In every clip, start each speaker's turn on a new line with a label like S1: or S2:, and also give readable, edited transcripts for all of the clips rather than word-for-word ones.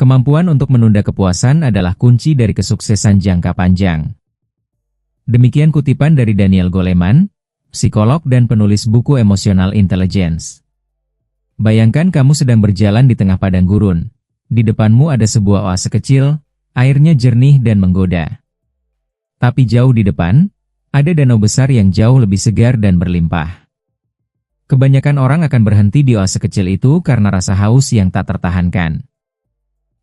S1: Kemampuan untuk menunda kepuasan adalah kunci dari kesuksesan jangka panjang. Demikian kutipan dari Daniel Goleman, psikolog dan penulis buku Emotional Intelligence. Bayangkan kamu sedang berjalan di tengah padang gurun. Di depanmu ada sebuah oase kecil, airnya jernih dan menggoda. Tapi jauh di depan, ada danau besar yang jauh lebih segar dan berlimpah. Kebanyakan orang akan berhenti di oase kecil itu karena rasa haus yang tak tertahankan.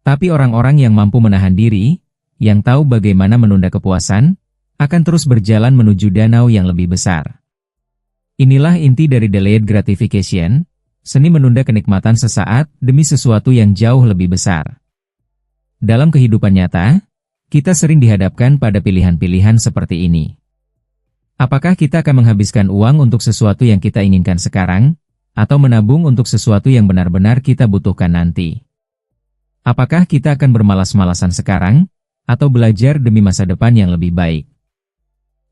S1: Tapi orang-orang yang mampu menahan diri, yang tahu bagaimana menunda kepuasan, akan terus berjalan menuju danau yang lebih besar. Inilah inti dari delayed gratification, seni menunda kenikmatan sesaat demi sesuatu yang jauh lebih besar. Dalam kehidupan nyata, kita sering dihadapkan pada pilihan-pilihan seperti ini. Apakah kita akan menghabiskan uang untuk sesuatu yang kita inginkan sekarang, atau menabung untuk sesuatu yang benar-benar kita butuhkan nanti? Apakah kita akan bermalas-malasan sekarang, atau belajar demi masa depan yang lebih baik?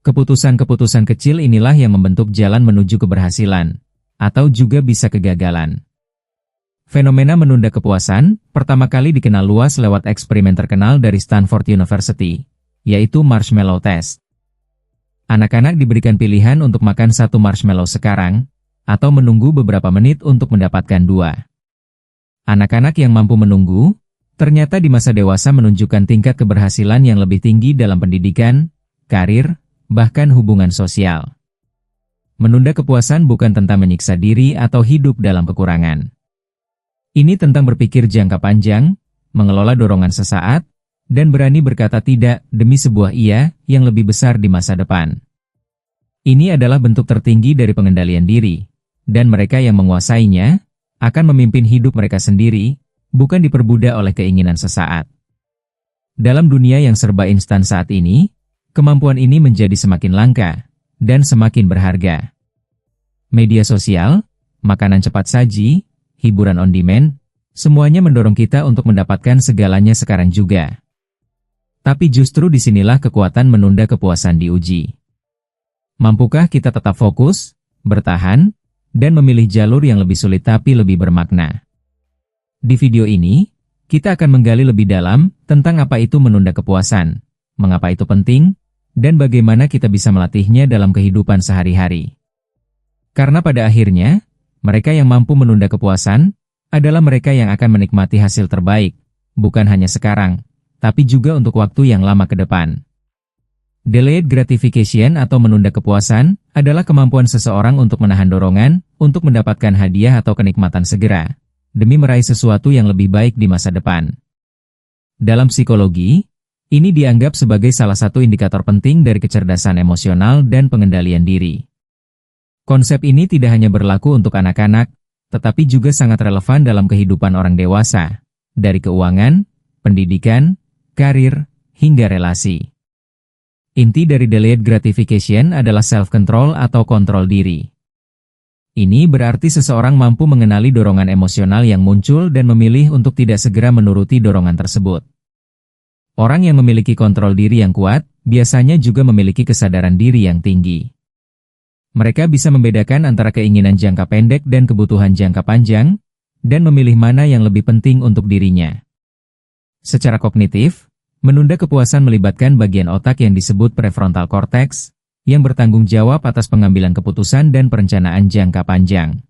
S1: Keputusan-keputusan kecil inilah yang membentuk jalan menuju keberhasilan, atau juga bisa kegagalan. Fenomena menunda kepuasan pertama kali dikenal luas lewat eksperimen terkenal dari Stanford University, yaitu marshmallow test. Anak-anak diberikan pilihan untuk makan satu marshmallow sekarang, atau menunggu beberapa menit untuk mendapatkan 2. Anak-anak yang mampu menunggu, ternyata di masa dewasa menunjukkan tingkat keberhasilan yang lebih tinggi dalam pendidikan, karir, bahkan hubungan sosial. Menunda kepuasan bukan tentang menyiksa diri atau hidup dalam kekurangan. Ini tentang berpikir jangka panjang, mengelola dorongan sesaat, dan berani berkata tidak demi sebuah iya yang lebih besar di masa depan. Ini adalah bentuk tertinggi dari pengendalian diri, dan mereka yang menguasainya akan memimpin hidup mereka sendiri, bukan diperbudak oleh keinginan sesaat. Dalam dunia yang serba instan saat ini, kemampuan ini menjadi semakin langka dan semakin berharga. Media sosial, makanan cepat saji, hiburan on demand, semuanya mendorong kita untuk mendapatkan segalanya sekarang juga. Tapi justru disinilah kekuatan menunda kepuasan diuji. Mampukah kita tetap fokus, bertahan, dan memilih jalur yang lebih sulit tapi lebih bermakna? Di video ini, kita akan menggali lebih dalam tentang apa itu menunda kepuasan, mengapa itu penting, dan bagaimana kita bisa melatihnya dalam kehidupan sehari-hari. Karena pada akhirnya, mereka yang mampu menunda kepuasan adalah mereka yang akan menikmati hasil terbaik, bukan hanya sekarang, tapi juga untuk waktu yang lama ke depan. Delayed gratification atau menunda kepuasan adalah kemampuan seseorang untuk menahan dorongan untuk mendapatkan hadiah atau kenikmatan segera, demi meraih sesuatu yang lebih baik di masa depan. Dalam psikologi, ini dianggap sebagai salah satu indikator penting dari kecerdasan emosional dan pengendalian diri. Konsep ini tidak hanya berlaku untuk anak-anak, tetapi juga sangat relevan dalam kehidupan orang dewasa, dari keuangan, pendidikan, karir, hingga relasi. Inti dari delayed gratification adalah self-control atau kontrol diri. Ini berarti seseorang mampu mengenali dorongan emosional yang muncul dan memilih untuk tidak segera menuruti dorongan tersebut. Orang yang memiliki kontrol diri yang kuat, biasanya juga memiliki kesadaran diri yang tinggi. Mereka bisa membedakan antara keinginan jangka pendek dan kebutuhan jangka panjang, dan memilih mana yang lebih penting untuk dirinya. Secara kognitif, menunda kepuasan melibatkan bagian otak yang disebut prefrontal cortex, yang bertanggung jawab atas pengambilan keputusan dan perencanaan jangka panjang.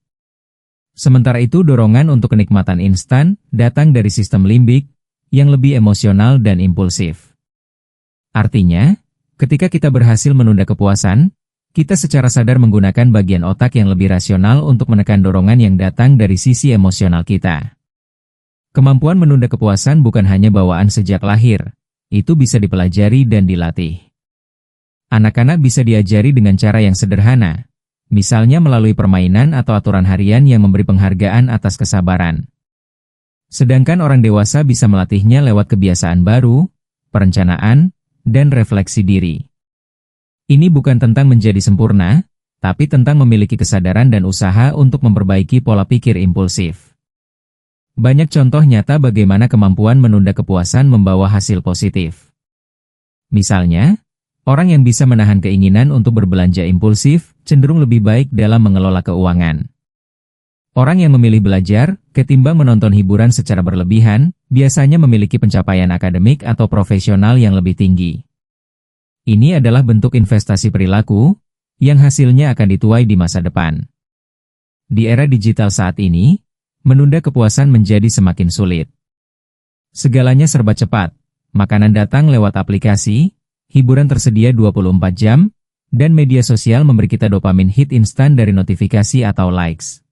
S1: Sementara itu dorongan untuk kenikmatan instan datang dari sistem limbik, yang lebih emosional dan impulsif. Artinya, ketika kita berhasil menunda kepuasan, kita secara sadar menggunakan bagian otak yang lebih rasional untuk menekan dorongan yang datang dari sisi emosional kita. Kemampuan menunda kepuasan bukan hanya bawaan sejak lahir, itu bisa dipelajari dan dilatih. Anak-anak bisa diajari dengan cara yang sederhana, misalnya melalui permainan atau aturan harian yang memberi penghargaan atas kesabaran. Sedangkan orang dewasa bisa melatihnya lewat kebiasaan baru, perencanaan, dan refleksi diri. Ini bukan tentang menjadi sempurna, tapi tentang memiliki kesadaran dan usaha untuk memperbaiki pola pikir impulsif. Banyak contoh nyata bagaimana kemampuan menunda kepuasan membawa hasil positif. Misalnya, orang yang bisa menahan keinginan untuk berbelanja impulsif cenderung lebih baik dalam mengelola keuangan. Orang yang memilih belajar ketimbang menonton hiburan secara berlebihan biasanya memiliki pencapaian akademik atau profesional yang lebih tinggi. Ini adalah bentuk investasi perilaku, yang hasilnya akan dituai di masa depan. Di era digital saat ini, menunda kepuasan menjadi semakin sulit. Segalanya serba cepat, makanan datang lewat aplikasi, hiburan tersedia 24 jam, dan media sosial memberi kita dopamin hit instan dari notifikasi atau likes.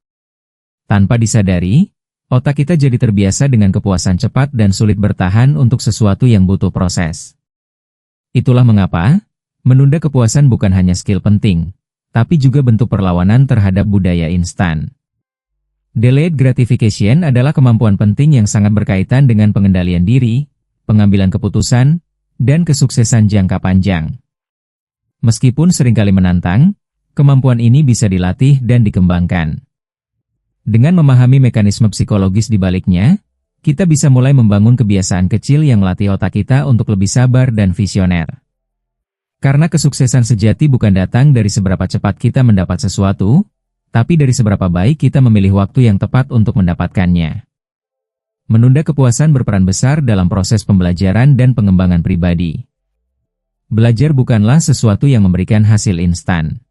S1: Tanpa disadari, otak kita jadi terbiasa dengan kepuasan cepat dan sulit bertahan untuk sesuatu yang butuh proses. Itulah mengapa, menunda kepuasan bukan hanya skill penting, tapi juga bentuk perlawanan terhadap budaya instan. Delayed gratification adalah kemampuan penting yang sangat berkaitan dengan pengendalian diri, pengambilan keputusan, dan kesuksesan jangka panjang. Meskipun seringkali menantang, kemampuan ini bisa dilatih dan dikembangkan. Dengan memahami mekanisme psikologis di baliknya, kita bisa mulai membangun kebiasaan kecil yang melatih otak kita untuk lebih sabar dan visioner. Karena kesuksesan sejati bukan datang dari seberapa cepat kita mendapat sesuatu, tapi dari seberapa baik kita memilih waktu yang tepat untuk mendapatkannya. Menunda kepuasan berperan besar dalam proses pembelajaran dan pengembangan pribadi. Belajar bukanlah sesuatu yang memberikan hasil instan.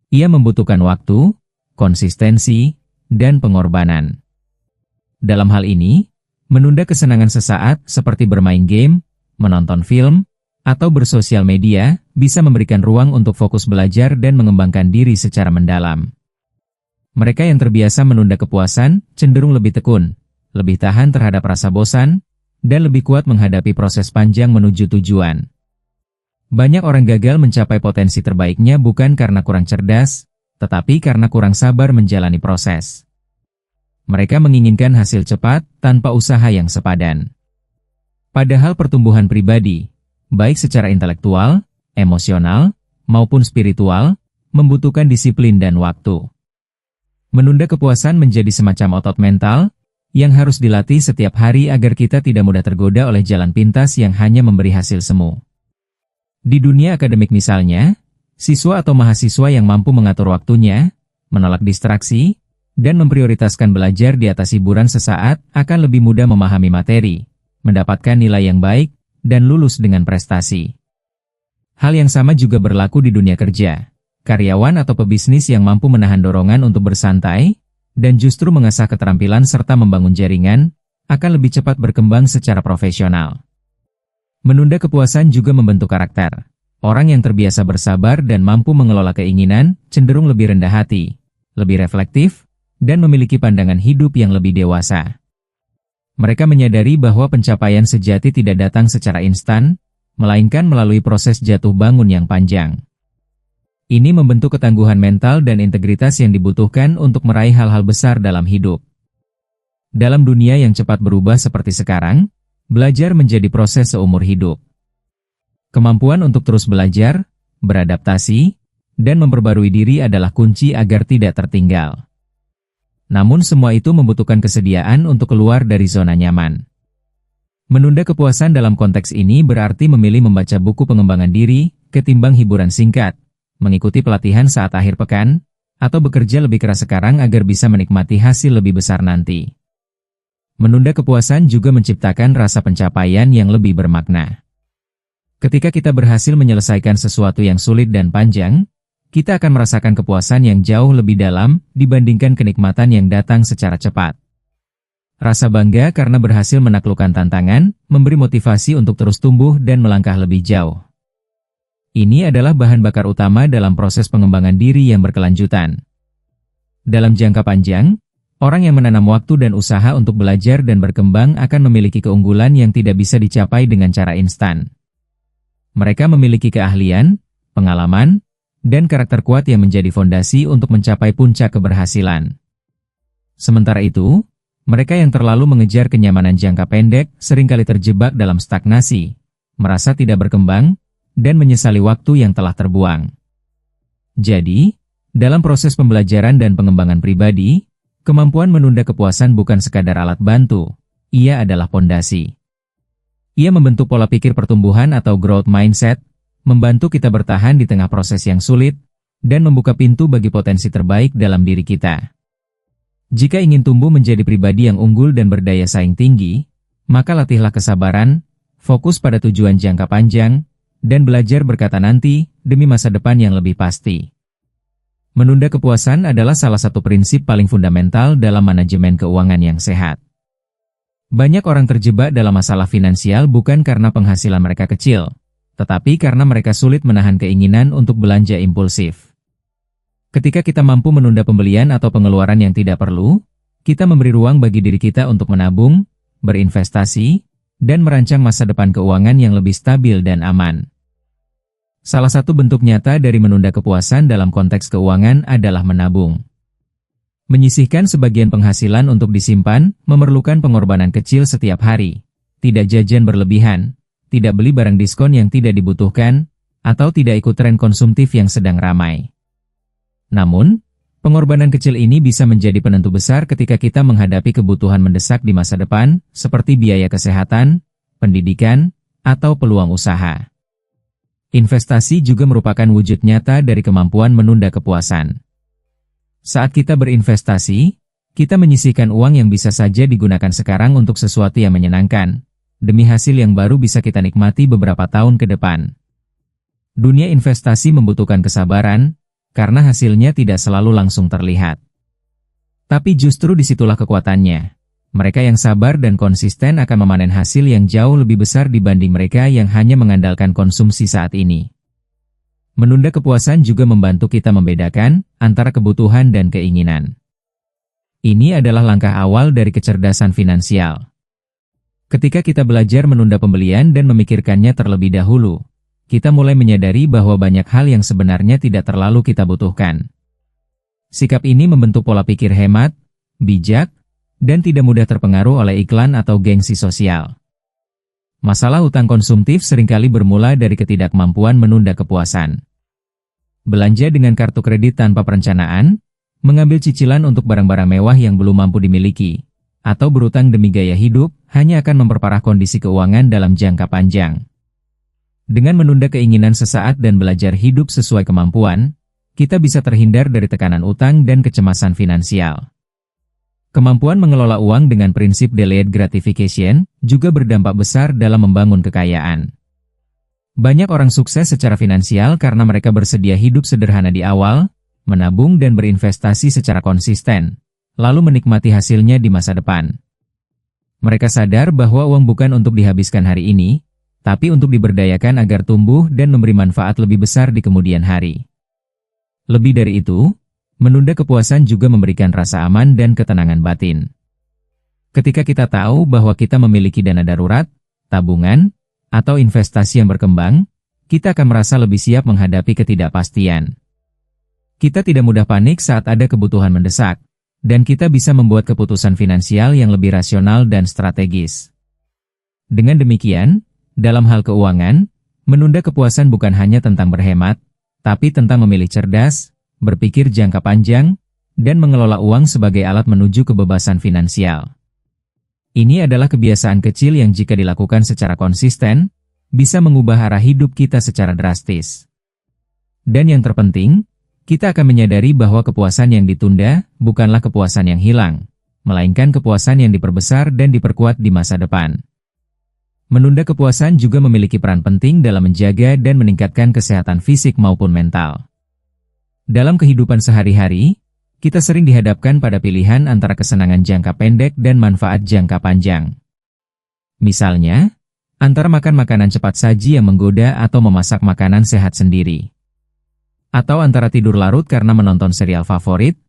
S1: Ia membutuhkan waktu, konsistensi, dan pengorbanan. Dalam hal ini, menunda kesenangan sesaat seperti bermain game, menonton film, atau bersosial media bisa memberikan ruang untuk fokus belajar dan mengembangkan diri secara mendalam. Mereka yang terbiasa menunda kepuasan cenderung lebih tekun, lebih tahan terhadap rasa bosan, dan lebih kuat menghadapi proses panjang menuju tujuan. Banyak orang gagal mencapai potensi terbaiknya bukan karena kurang cerdas, tetapi karena kurang sabar menjalani proses. Mereka menginginkan hasil cepat tanpa usaha yang sepadan. Padahal pertumbuhan pribadi, baik secara intelektual, emosional, maupun spiritual, membutuhkan disiplin dan waktu. Menunda kepuasan menjadi semacam otot mental, yang harus dilatih setiap hari agar kita tidak mudah tergoda oleh jalan pintas yang hanya memberi hasil semu. Di dunia akademik misalnya, siswa atau mahasiswa yang mampu mengatur waktunya, menolak distraksi, dan memprioritaskan belajar di atas hiburan sesaat akan lebih mudah memahami materi, mendapatkan nilai yang baik, dan lulus dengan prestasi. Hal yang sama juga berlaku di dunia kerja. Karyawan atau pebisnis yang mampu menahan dorongan untuk bersantai, dan justru mengasah keterampilan serta membangun jaringan, akan lebih cepat berkembang secara profesional. Menunda kepuasan juga membentuk karakter. Orang yang terbiasa bersabar dan mampu mengelola keinginan, cenderung lebih rendah hati, lebih reflektif, dan memiliki pandangan hidup yang lebih dewasa. Mereka menyadari bahwa pencapaian sejati tidak datang secara instan, melainkan melalui proses jatuh bangun yang panjang. Ini membentuk ketangguhan mental dan integritas yang dibutuhkan untuk meraih hal-hal besar dalam hidup. Dalam dunia yang cepat berubah seperti sekarang, belajar menjadi proses seumur hidup. Kemampuan untuk terus belajar, beradaptasi, dan memperbarui diri adalah kunci agar tidak tertinggal. Namun semua itu membutuhkan kesediaan untuk keluar dari zona nyaman. Menunda kepuasan dalam konteks ini berarti memilih membaca buku pengembangan diri, ketimbang hiburan singkat, mengikuti pelatihan saat akhir pekan, atau bekerja lebih keras sekarang agar bisa menikmati hasil lebih besar nanti. Menunda kepuasan juga menciptakan rasa pencapaian yang lebih bermakna. Ketika kita berhasil menyelesaikan sesuatu yang sulit dan panjang, kita akan merasakan kepuasan yang jauh lebih dalam dibandingkan kenikmatan yang datang secara cepat. Rasa bangga karena berhasil menaklukkan tantangan, memberi motivasi untuk terus tumbuh dan melangkah lebih jauh. Ini adalah bahan bakar utama dalam proses pengembangan diri yang berkelanjutan. Dalam jangka panjang, orang yang menanam waktu dan usaha untuk belajar dan berkembang akan memiliki keunggulan yang tidak bisa dicapai dengan cara instan. Mereka memiliki keahlian, pengalaman, dan karakter kuat yang menjadi fondasi untuk mencapai puncak keberhasilan. Sementara itu, mereka yang terlalu mengejar kenyamanan jangka pendek seringkali terjebak dalam stagnasi, merasa tidak berkembang, dan menyesali waktu yang telah terbuang. Jadi, dalam proses pembelajaran dan pengembangan pribadi, kemampuan menunda kepuasan bukan sekadar alat bantu, ia adalah fondasi. Ia membentuk pola pikir pertumbuhan atau growth mindset, membantu kita bertahan di tengah proses yang sulit, dan membuka pintu bagi potensi terbaik dalam diri kita. Jika ingin tumbuh menjadi pribadi yang unggul dan berdaya saing tinggi, maka latihlah kesabaran, fokus pada tujuan jangka panjang, dan belajar berkata nanti demi masa depan yang lebih pasti. Menunda kepuasan adalah salah satu prinsip paling fundamental dalam manajemen keuangan yang sehat. Banyak orang terjebak dalam masalah finansial bukan karena penghasilan mereka kecil, tetapi karena mereka sulit menahan keinginan untuk belanja impulsif. Ketika kita mampu menunda pembelian atau pengeluaran yang tidak perlu, kita memberi ruang bagi diri kita untuk menabung, berinvestasi, dan merancang masa depan keuangan yang lebih stabil dan aman. Salah satu bentuk nyata dari menunda kepuasan dalam konteks keuangan adalah menabung. Menyisihkan sebagian penghasilan untuk disimpan memerlukan pengorbanan kecil setiap hari, tidak jajan berlebihan, tidak beli barang diskon yang tidak dibutuhkan, atau tidak ikut tren konsumtif yang sedang ramai. Namun, pengorbanan kecil ini bisa menjadi penentu besar ketika kita menghadapi kebutuhan mendesak di masa depan, seperti biaya kesehatan, pendidikan, atau peluang usaha. Investasi juga merupakan wujud nyata dari kemampuan menunda kepuasan. Saat kita berinvestasi, kita menyisihkan uang yang bisa saja digunakan sekarang untuk sesuatu yang menyenangkan, demi hasil yang baru bisa kita nikmati beberapa tahun ke depan. Dunia investasi membutuhkan kesabaran, karena hasilnya tidak selalu langsung terlihat. Tapi justru disitulah kekuatannya. Mereka yang sabar dan konsisten akan memanen hasil yang jauh lebih besar dibanding mereka yang hanya mengandalkan konsumsi saat ini. Menunda kepuasan juga membantu kita membedakan antara kebutuhan dan keinginan. Ini adalah langkah awal dari kecerdasan finansial. Ketika kita belajar menunda pembelian dan memikirkannya terlebih dahulu, kita mulai menyadari bahwa banyak hal yang sebenarnya tidak terlalu kita butuhkan. Sikap ini membentuk pola pikir hemat, bijak, dan tidak mudah terpengaruh oleh iklan atau gengsi sosial. Masalah hutang konsumtif seringkali bermula dari ketidakmampuan menunda kepuasan. Belanja dengan kartu kredit tanpa perencanaan, mengambil cicilan untuk barang-barang mewah yang belum mampu dimiliki, atau berutang demi gaya hidup, hanya akan memperparah kondisi keuangan dalam jangka panjang. Dengan menunda keinginan sesaat dan belajar hidup sesuai kemampuan, kita bisa terhindar dari tekanan utang dan kecemasan finansial. Kemampuan mengelola uang dengan prinsip delayed gratification juga berdampak besar dalam membangun kekayaan. Banyak orang sukses secara finansial karena mereka bersedia hidup sederhana di awal, menabung dan berinvestasi secara konsisten, lalu menikmati hasilnya di masa depan. Mereka sadar bahwa uang bukan untuk dihabiskan hari ini, tapi untuk diberdayakan agar tumbuh dan memberi manfaat lebih besar di kemudian hari. Lebih dari itu, menunda kepuasan juga memberikan rasa aman dan ketenangan batin. Ketika kita tahu bahwa kita memiliki dana darurat, tabungan, atau investasi yang berkembang, kita akan merasa lebih siap menghadapi ketidakpastian. Kita tidak mudah panik saat ada kebutuhan mendesak, dan kita bisa membuat keputusan finansial yang lebih rasional dan strategis. Dengan demikian, dalam hal keuangan, menunda kepuasan bukan hanya tentang berhemat, tapi tentang memilih cerdas, berpikir jangka panjang, dan mengelola uang sebagai alat menuju kebebasan finansial. Ini adalah kebiasaan kecil yang jika dilakukan secara konsisten, bisa mengubah arah hidup kita secara drastis. Dan yang terpenting, kita akan menyadari bahwa kepuasan yang ditunda bukanlah kepuasan yang hilang, melainkan kepuasan yang diperbesar dan diperkuat di masa depan. Menunda kepuasan juga memiliki peran penting dalam menjaga dan meningkatkan kesehatan fisik maupun mental. Dalam kehidupan sehari-hari, kita sering dihadapkan pada pilihan antara kesenangan jangka pendek dan manfaat jangka panjang. Misalnya, antara makan makanan cepat saji yang menggoda atau memasak makanan sehat sendiri. Atau antara tidur larut karena menonton serial favorit,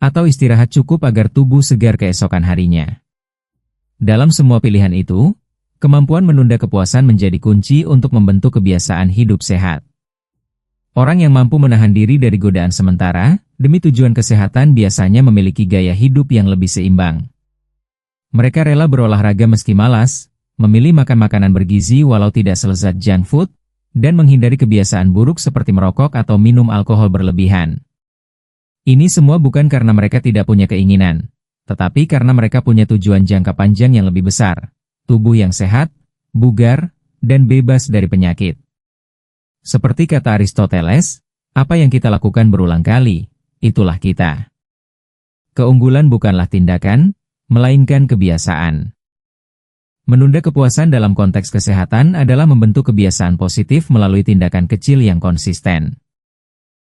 S1: atau istirahat cukup agar tubuh segar keesokan harinya. Dalam semua pilihan itu, kemampuan menunda kepuasan menjadi kunci untuk membentuk kebiasaan hidup sehat. Orang yang mampu menahan diri dari godaan sementara, demi tujuan kesehatan biasanya memiliki gaya hidup yang lebih seimbang. Mereka rela berolahraga meski malas, memilih makan makanan bergizi walau tidak selezat junk food, dan menghindari kebiasaan buruk seperti merokok atau minum alkohol berlebihan. Ini semua bukan karena mereka tidak punya keinginan, tetapi karena mereka punya tujuan jangka panjang yang lebih besar, tubuh yang sehat, bugar, dan bebas dari penyakit. Seperti kata Aristoteles, apa yang kita lakukan berulang kali, itulah kita. Keunggulan bukanlah tindakan, melainkan kebiasaan. Menunda kepuasan dalam konteks kesehatan adalah membentuk kebiasaan positif melalui tindakan kecil yang konsisten.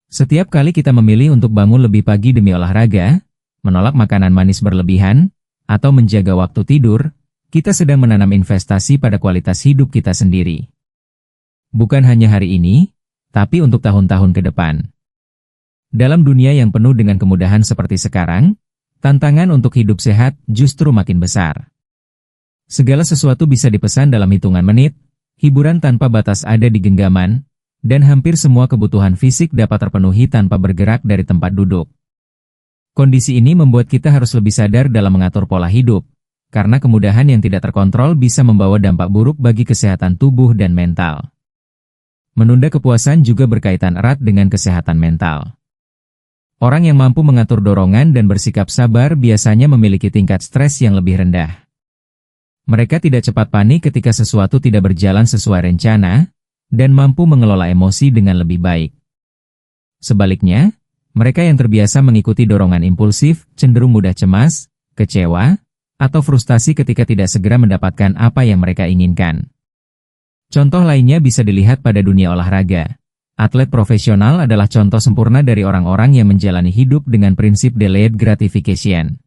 S1: Setiap kali kita memilih untuk bangun lebih pagi demi olahraga, menolak makanan manis berlebihan, atau menjaga waktu tidur, kita sedang menanam investasi pada kualitas hidup kita sendiri. Bukan hanya hari ini, tapi untuk tahun-tahun ke depan. Dalam dunia yang penuh dengan kemudahan seperti sekarang, tantangan untuk hidup sehat justru makin besar. Segala sesuatu bisa dipesan dalam hitungan menit, hiburan tanpa batas ada di genggaman, dan hampir semua kebutuhan fisik dapat terpenuhi tanpa bergerak dari tempat duduk. Kondisi ini membuat kita harus lebih sadar dalam mengatur pola hidup, karena kemudahan yang tidak terkontrol bisa membawa dampak buruk bagi kesehatan tubuh dan mental. Menunda kepuasan juga berkaitan erat dengan kesehatan mental. Orang yang mampu mengatur dorongan dan bersikap sabar biasanya memiliki tingkat stres yang lebih rendah. Mereka tidak cepat panik ketika sesuatu tidak berjalan sesuai rencana, dan mampu mengelola emosi dengan lebih baik. Sebaliknya, mereka yang terbiasa mengikuti dorongan impulsif cenderung mudah cemas, kecewa, atau frustasi ketika tidak segera mendapatkan apa yang mereka inginkan. Contoh lainnya bisa dilihat pada dunia olahraga. Atlet profesional adalah contoh sempurna dari orang-orang yang menjalani hidup dengan prinsip delayed gratification.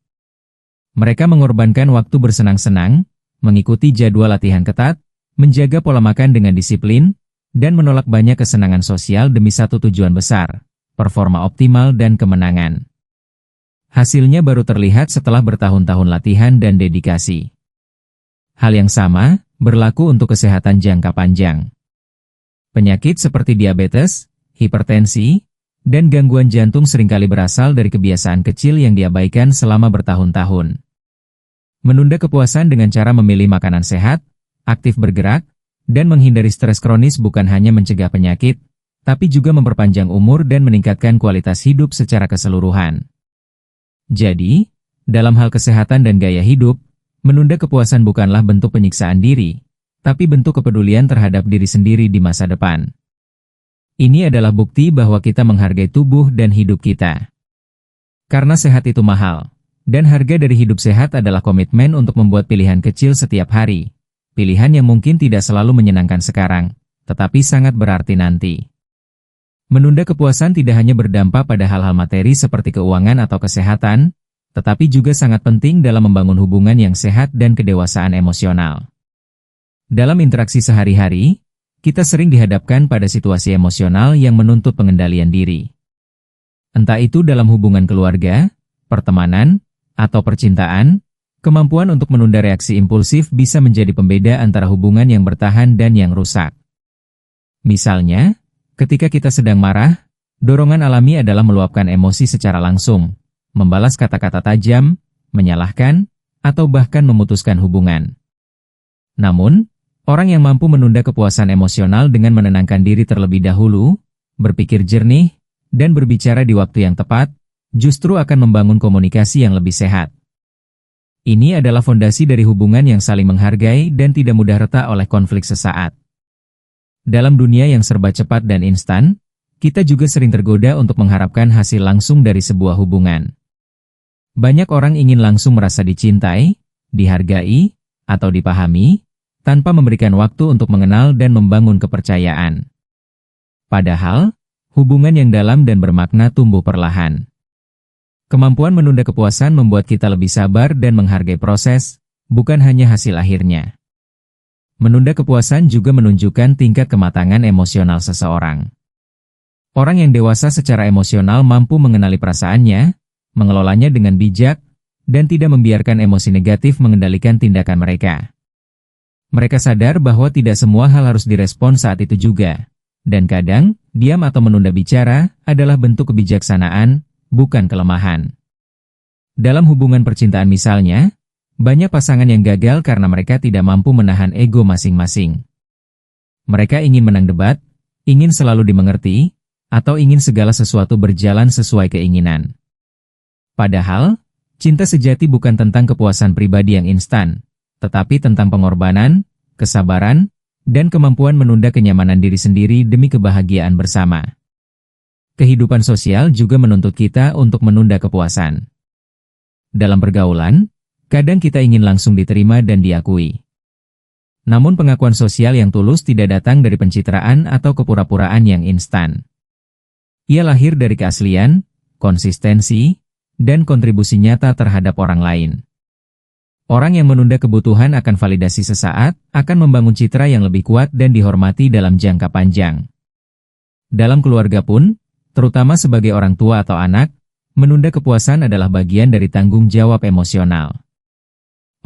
S1: Mereka mengorbankan waktu bersenang-senang, mengikuti jadwal latihan ketat, menjaga pola makan dengan disiplin, dan menolak banyak kesenangan sosial demi satu tujuan besar, performa optimal dan kemenangan. Hasilnya baru terlihat setelah bertahun-tahun latihan dan dedikasi. Hal yang sama berlaku untuk kesehatan jangka panjang. Penyakit seperti diabetes, hipertensi, dan gangguan jantung seringkali berasal dari kebiasaan kecil yang diabaikan selama bertahun-tahun. Menunda kepuasan dengan cara memilih makanan sehat, aktif bergerak, dan menghindari stres kronis bukan hanya mencegah penyakit, tapi juga memperpanjang umur dan meningkatkan kualitas hidup secara keseluruhan. Jadi, dalam hal kesehatan dan gaya hidup, menunda kepuasan bukanlah bentuk penyiksaan diri, tapi bentuk kepedulian terhadap diri sendiri di masa depan. Ini adalah bukti bahwa kita menghargai tubuh dan hidup kita. Karena sehat itu mahal. Dan harga dari hidup sehat adalah komitmen untuk membuat pilihan kecil setiap hari. Pilihan yang mungkin tidak selalu menyenangkan sekarang, tetapi sangat berarti nanti. Menunda kepuasan tidak hanya berdampak pada hal-hal materi seperti keuangan atau kesehatan, tetapi juga sangat penting dalam membangun hubungan yang sehat dan kedewasaan emosional. Dalam interaksi sehari-hari, kita sering dihadapkan pada situasi emosional yang menuntut pengendalian diri. Entah itu dalam hubungan keluarga, pertemanan, atau percintaan, kemampuan untuk menunda reaksi impulsif bisa menjadi pembeda antara hubungan yang bertahan dan yang rusak. Misalnya, ketika kita sedang marah, dorongan alami adalah meluapkan emosi secara langsung, membalas kata-kata tajam, menyalahkan, atau bahkan memutuskan hubungan. Namun, orang yang mampu menunda kepuasan emosional dengan menenangkan diri terlebih dahulu, berpikir jernih, dan berbicara di waktu yang tepat, justru akan membangun komunikasi yang lebih sehat. Ini adalah fondasi dari hubungan yang saling menghargai dan tidak mudah retak oleh konflik sesaat. Dalam dunia yang serba cepat dan instan, kita juga sering tergoda untuk mengharapkan hasil langsung dari sebuah hubungan. Banyak orang ingin langsung merasa dicintai, dihargai, atau dipahami, tanpa memberikan waktu untuk mengenal dan membangun kepercayaan. Padahal, hubungan yang dalam dan bermakna tumbuh perlahan. Kemampuan menunda kepuasan membuat kita lebih sabar dan menghargai proses, bukan hanya hasil akhirnya. Menunda kepuasan juga menunjukkan tingkat kematangan emosional seseorang. Orang yang dewasa secara emosional mampu mengenali perasaannya, mengelolanya dengan bijak, dan tidak membiarkan emosi negatif mengendalikan tindakan mereka. Mereka sadar bahwa tidak semua hal harus direspon saat itu juga, dan kadang, diam atau menunda bicara adalah bentuk kebijaksanaan, bukan kelemahan. Dalam hubungan percintaan misalnya, banyak pasangan yang gagal karena mereka tidak mampu menahan ego masing-masing. Mereka ingin menang debat, ingin selalu dimengerti, atau ingin segala sesuatu berjalan sesuai keinginan. Padahal, cinta sejati bukan tentang kepuasan pribadi yang instan, tetapi tentang pengorbanan, kesabaran, dan kemampuan menunda kenyamanan diri sendiri demi kebahagiaan bersama. Kehidupan sosial juga menuntut kita untuk menunda kepuasan. Dalam pergaulan, kadang kita ingin langsung diterima dan diakui. Namun pengakuan sosial yang tulus tidak datang dari pencitraan atau kepura-puraan yang instan. Ia lahir dari keaslian, konsistensi, dan kontribusi nyata terhadap orang lain. Orang yang menunda kebutuhan akan validasi sesaat, akan membangun citra yang lebih kuat dan dihormati dalam jangka panjang. Dalam keluarga pun, terutama sebagai orang tua atau anak, menunda kepuasan adalah bagian dari tanggung jawab emosional.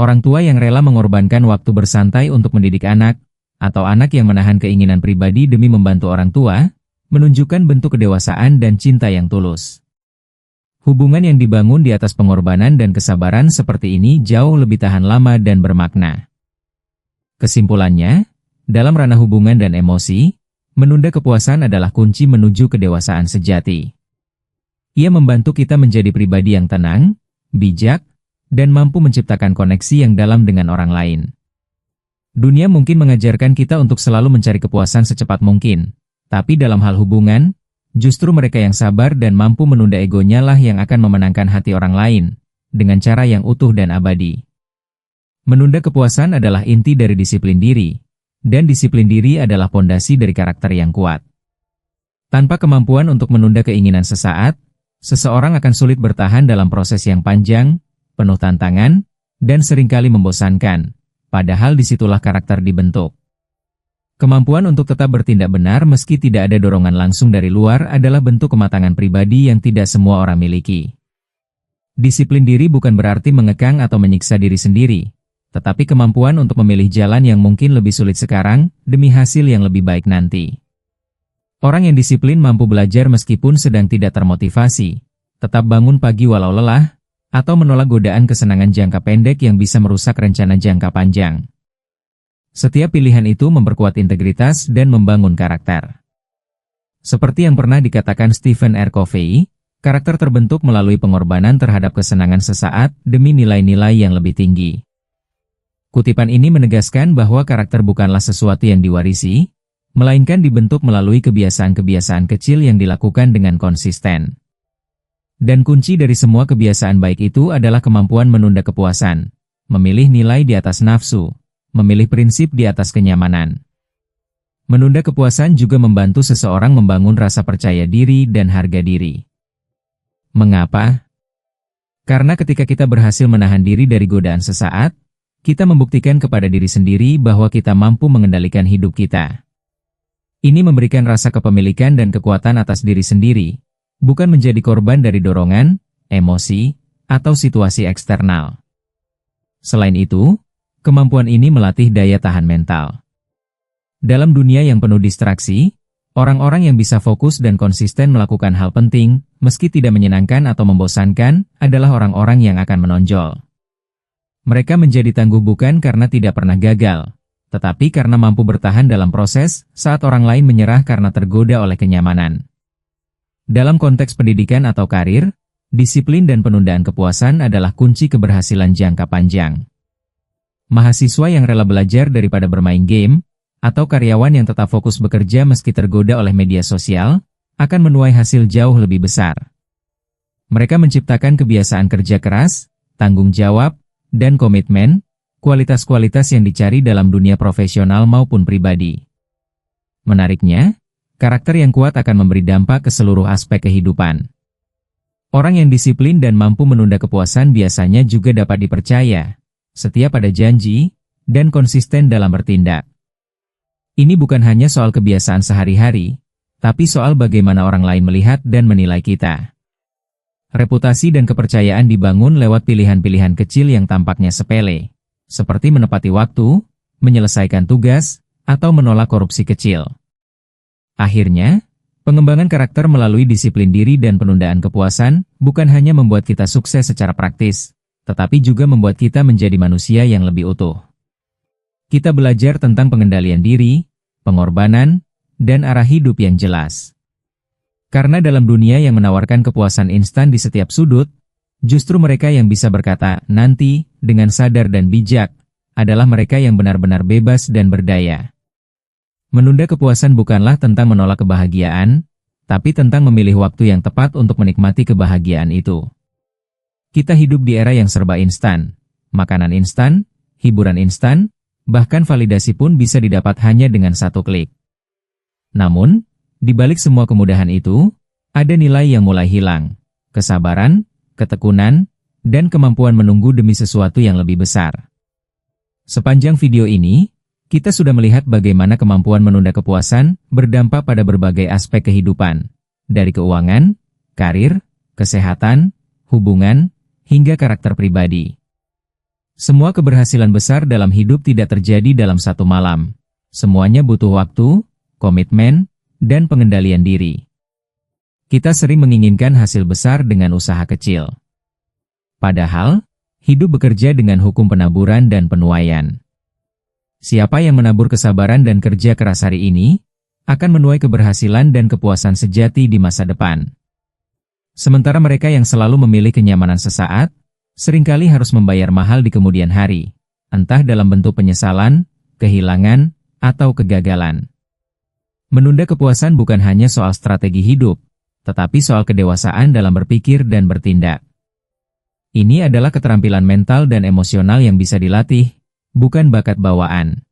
S1: Orang tua yang rela mengorbankan waktu bersantai untuk mendidik anak, atau anak yang menahan keinginan pribadi demi membantu orang tua, menunjukkan bentuk kedewasaan dan cinta yang tulus. Hubungan yang dibangun di atas pengorbanan dan kesabaran seperti ini jauh lebih tahan lama dan bermakna. Kesimpulannya, dalam ranah hubungan dan emosi, menunda kepuasan adalah kunci menuju kedewasaan sejati. Ia membantu kita menjadi pribadi yang tenang, bijak, dan mampu menciptakan koneksi yang dalam dengan orang lain. Dunia mungkin mengajarkan kita untuk selalu mencari kepuasan secepat mungkin, tapi dalam hal hubungan, justru mereka yang sabar dan mampu menunda egonya lah yang akan memenangkan hati orang lain, dengan cara yang utuh dan abadi. Menunda kepuasan adalah inti dari disiplin diri, dan disiplin diri adalah pondasi dari karakter yang kuat. Tanpa kemampuan untuk menunda keinginan sesaat, seseorang akan sulit bertahan dalam proses yang panjang, penuh tantangan, dan seringkali membosankan, padahal disitulah karakter dibentuk. Kemampuan untuk tetap bertindak benar meski tidak ada dorongan langsung dari luar adalah bentuk kematangan pribadi yang tidak semua orang miliki. Disiplin diri bukan berarti mengekang atau menyiksa diri sendiri, tetapi kemampuan untuk memilih jalan yang mungkin lebih sulit sekarang, demi hasil yang lebih baik nanti. Orang yang disiplin mampu belajar meskipun sedang tidak termotivasi, tetap bangun pagi walau lelah, atau menolak godaan kesenangan jangka pendek yang bisa merusak rencana jangka panjang. Setiap pilihan itu memperkuat integritas dan membangun karakter. Seperti yang pernah dikatakan Stephen R. Covey, karakter terbentuk melalui pengorbanan terhadap kesenangan sesaat demi nilai-nilai yang lebih tinggi. Kutipan ini menegaskan bahwa karakter bukanlah sesuatu yang diwarisi, melainkan dibentuk melalui kebiasaan-kebiasaan kecil yang dilakukan dengan konsisten. Dan kunci dari semua kebiasaan baik itu adalah kemampuan menunda kepuasan, memilih nilai di atas nafsu, memilih prinsip di atas kenyamanan. Menunda kepuasan juga membantu seseorang membangun rasa percaya diri dan harga diri. Mengapa? Karena ketika kita berhasil menahan diri dari godaan sesaat, kita membuktikan kepada diri sendiri bahwa kita mampu mengendalikan hidup kita. Ini memberikan rasa kepemilikan dan kekuatan atas diri sendiri, bukan menjadi korban dari dorongan, emosi, atau situasi eksternal. Selain itu, kemampuan ini melatih daya tahan mental. Dalam dunia yang penuh distraksi, orang-orang yang bisa fokus dan konsisten melakukan hal penting, meski tidak menyenangkan atau membosankan, adalah orang-orang yang akan menonjol. Mereka menjadi tangguh bukan karena tidak pernah gagal, tetapi karena mampu bertahan dalam proses saat orang lain menyerah karena tergoda oleh kenyamanan. Dalam konteks pendidikan atau karir, disiplin dan penundaan kepuasan adalah kunci keberhasilan jangka panjang. Mahasiswa yang rela belajar daripada bermain game, atau karyawan yang tetap fokus bekerja meski tergoda oleh media sosial, akan menuai hasil jauh lebih besar. Mereka menciptakan kebiasaan kerja keras, tanggung jawab, dan komitmen, kualitas-kualitas yang dicari dalam dunia profesional maupun pribadi. Menariknya, karakter yang kuat akan memberi dampak ke seluruh aspek kehidupan. Orang yang disiplin dan mampu menunda kepuasan biasanya juga dapat dipercaya, setia pada janji, dan konsisten dalam bertindak. Ini bukan hanya soal kebiasaan sehari-hari, tapi soal bagaimana orang lain melihat dan menilai kita. Reputasi dan kepercayaan dibangun lewat pilihan-pilihan kecil yang tampaknya sepele, seperti menepati waktu, menyelesaikan tugas, atau menolak korupsi kecil. Akhirnya, pengembangan karakter melalui disiplin diri dan penundaan kepuasan bukan hanya membuat kita sukses secara praktis, tetapi juga membuat kita menjadi manusia yang lebih utuh. Kita belajar tentang pengendalian diri, pengorbanan, dan arah hidup yang jelas. Karena dalam dunia yang menawarkan kepuasan instan di setiap sudut, justru mereka yang bisa berkata "nanti" dengan sadar dan bijak adalah mereka yang benar-benar bebas dan berdaya. Menunda kepuasan bukanlah tentang menolak kebahagiaan, tapi tentang memilih waktu yang tepat untuk menikmati kebahagiaan itu. Kita hidup di era yang serba instan, makanan instan, hiburan instan, Bahkan validasi pun bisa didapat hanya dengan satu klik. Namun, di balik semua kemudahan itu, ada nilai yang mulai hilang. Kesabaran, ketekunan, dan kemampuan menunggu demi sesuatu yang lebih besar. Sepanjang video ini, kita sudah melihat bagaimana kemampuan menunda kepuasan berdampak pada berbagai aspek kehidupan, dari keuangan, karir, kesehatan, hubungan, hingga karakter pribadi. Semua keberhasilan besar dalam hidup tidak terjadi dalam satu malam. Semuanya butuh waktu, komitmen, dan pengendalian diri. Kita sering menginginkan hasil besar dengan usaha kecil. Padahal, hidup bekerja dengan hukum penaburan dan penuaian. Siapa yang menabur kesabaran dan kerja keras hari ini, akan menuai keberhasilan dan kepuasan sejati di masa depan. Sementara mereka yang selalu memilih kenyamanan sesaat, seringkali harus membayar mahal di kemudian hari, entah dalam bentuk penyesalan, kehilangan, atau kegagalan. Menunda kepuasan bukan hanya soal strategi hidup, tetapi soal kedewasaan dalam berpikir dan bertindak. Ini adalah keterampilan mental dan emosional yang bisa dilatih, bukan bakat bawaan.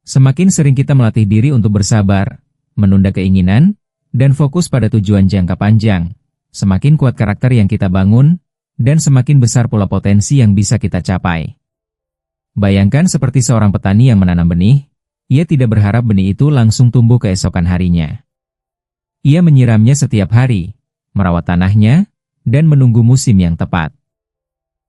S1: Semakin sering kita melatih diri untuk bersabar, menunda keinginan, dan fokus pada tujuan jangka panjang, semakin kuat karakter yang kita bangun, dan semakin besar pula potensi yang bisa kita capai. Bayangkan seperti seorang petani yang menanam benih, ia tidak berharap benih itu langsung tumbuh keesokan harinya. Ia menyiramnya setiap hari, merawat tanahnya, dan menunggu musim yang tepat.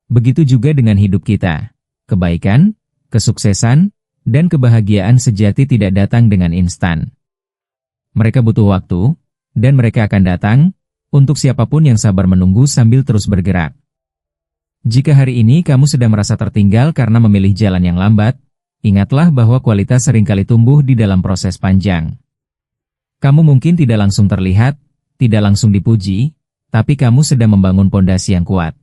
S1: Begitu juga dengan hidup kita. Kebaikan, kesuksesan, dan kebahagiaan sejati tidak datang dengan instan. Mereka butuh waktu, dan mereka akan datang untuk siapapun yang sabar menunggu sambil terus bergerak. Jika hari ini kamu sedang merasa tertinggal karena memilih jalan yang lambat, ingatlah bahwa kualitas seringkali tumbuh di dalam proses panjang. Kamu mungkin tidak langsung terlihat, tidak langsung dipuji, tapi kamu sedang membangun pondasi yang kuat.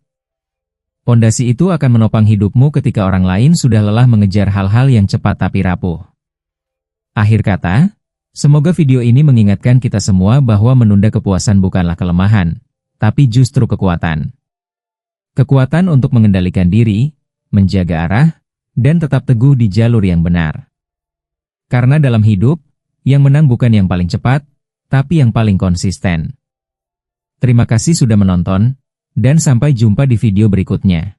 S1: Pondasi itu akan menopang hidupmu ketika orang lain sudah lelah mengejar hal-hal yang cepat tapi rapuh. Akhir kata, semoga video ini mengingatkan kita semua bahwa menunda kepuasan bukanlah kelemahan, tapi justru kekuatan. Kekuatan untuk mengendalikan diri, menjaga arah, dan tetap teguh di jalur yang benar. Karena dalam hidup, yang menang bukan yang paling cepat, tapi yang paling konsisten. Terima kasih sudah menonton, dan sampai jumpa di video berikutnya.